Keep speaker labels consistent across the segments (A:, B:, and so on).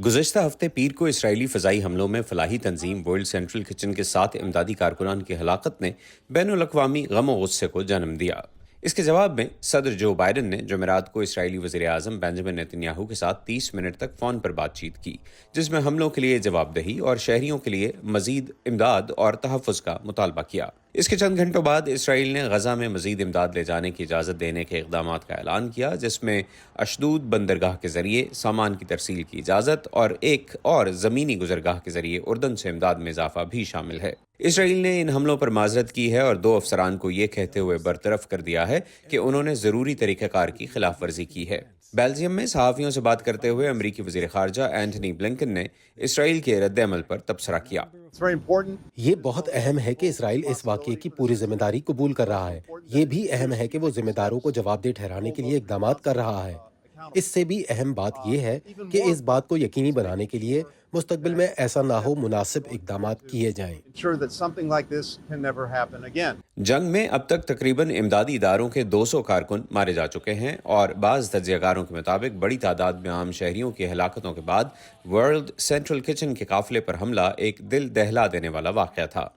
A: گزشتہ ہفتے پیر کو اسرائیلی فضائی حملوں میں فلاحی تنظیم ورلڈ سینٹرل کچن کے 7 امدادی کارکنان کی ہلاکت نے بین الاقوامی غم و غصے کو جنم دیا۔ اس کے جواب میں صدر جو بائیڈن نے جمعرات کو اسرائیلی وزیر اعظم بنجامن نیتن یاہو کے ساتھ 30 منٹ تک فون پر بات چیت کی، جس میں حملوں کے لیے جواب دہی اور شہریوں کے لیے مزید امداد اور تحفظ کا مطالبہ کیا۔ اس کے چند گھنٹوں بعد اسرائیل نے غزہ میں مزید امداد لے جانے کی اجازت دینے کے اقدامات کا اعلان کیا، جس میں اشدود بندرگاہ کے ذریعے سامان کی ترسیل کی اجازت اور ایک اور زمینی گزرگاہ کے ذریعے اردن سے امداد میں اضافہ بھی شامل ہے۔ اسرائیل نے ان حملوں پر معذرت کی ہے اور 2 افسران کو یہ کہتے ہوئے برطرف کر دیا ہے کہ انہوں نے ضروری طریقہ کار کی خلاف ورزی کی ہے۔ بیلجیم میں صحافیوں سے بات کرتے ہوئے امریکی وزیر خارجہ اینٹنی بلنکن نے اسرائیل کے رد عمل پر تبصرہ کیا۔
B: یہ بہت اہم ہے کہ اسرائیل اس واقعے کی پوری ذمہ داری قبول کر رہا ہے۔ یہ بھی اہم ہے کہ وہ ذمہ داروں کو جواب دہ ٹھہرانے کے لیے اقدامات کر رہا ہے۔ اس سے بھی اہم بات یہ ہے کہ اس بات کو یقینی بنانے کے لیے مستقبل میں ایسا نہ ہو مناسب اقدامات کیے جائیں۔
A: جنگ میں اب تک تقریباً امدادی اداروں کے 200 کارکن مارے جا چکے ہیں اور بعض تجزیہ کاروں کے مطابق بڑی تعداد میں عام شہریوں کی ہلاکتوں کے بعد ورلڈ سینٹرل کچن کے قافلے پر حملہ ایک دل دہلا دینے والا واقعہ تھا۔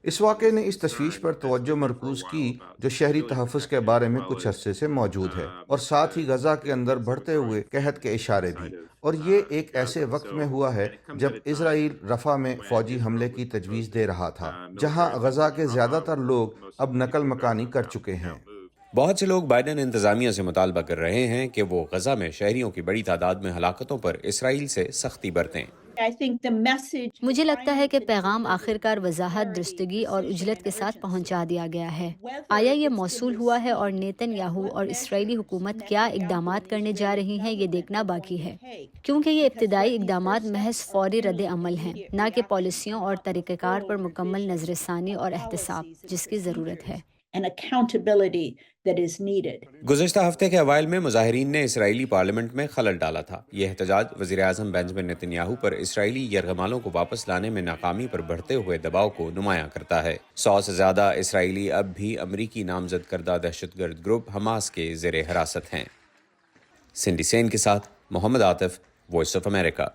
C: اس واقعے نے اس تشویش پر توجہ مرکوز کی جو شہری تحفظ کے بارے میں کچھ عرصے سے موجود ہے، اور ساتھ ہی غزہ کے اندر بڑھتے ہوئے قحط کے اشارے بھی، اور یہ ایک ایسے وقت میں ہوا ہے جب اسرائیل رفح میں فوجی حملے کی تجویز دے رہا تھا، جہاں غزہ کے زیادہ تر لوگ اب نقل مکانی کر چکے ہیں۔
A: بہت سے لوگ بائیڈن انتظامیہ سے مطالبہ کر رہے ہیں کہ وہ غزہ میں شہریوں کی بڑی تعداد میں ہلاکتوں پر اسرائیل سے سختی برتیں۔
D: مجھے لگتا ہے کہ پیغام آخرکار وضاحت، درستگی اور اجلت کے ساتھ پہنچا دیا گیا ہے۔ آیا یہ موصول ہوا ہے اور نیتن یاہو اور اسرائیلی حکومت کیا اقدامات کرنے جا رہی ہیں یہ دیکھنا باقی ہے، کیونکہ یہ ابتدائی اقدامات محض فوری رد عمل ہیں، نہ کہ پالیسیوں اور طریقہ کار پر مکمل نظر ثانی اور احتساب جس کی ضرورت ہے۔
A: گزشتہ ہفتے کے اوائل میں مظاہرین نے اسرائیلی پارلیمنٹ میں خلل ڈالا تھا۔ یہ احتجاج وزیر اعظم بنجامن نیتن یاہو پر اسرائیلی یرغمالوں کو واپس لانے میں ناکامی پر بڑھتے ہوئے دباؤ کو نمایاں کرتا ہے۔ 100 سے زیادہ اسرائیلی اب بھی امریکی نامزد کردہ دہشت گرد گروپ حماس کے زیر حراست ہیں۔ سنڈی سین کے ساتھ محمد عاطف، وائس آف امریکہ۔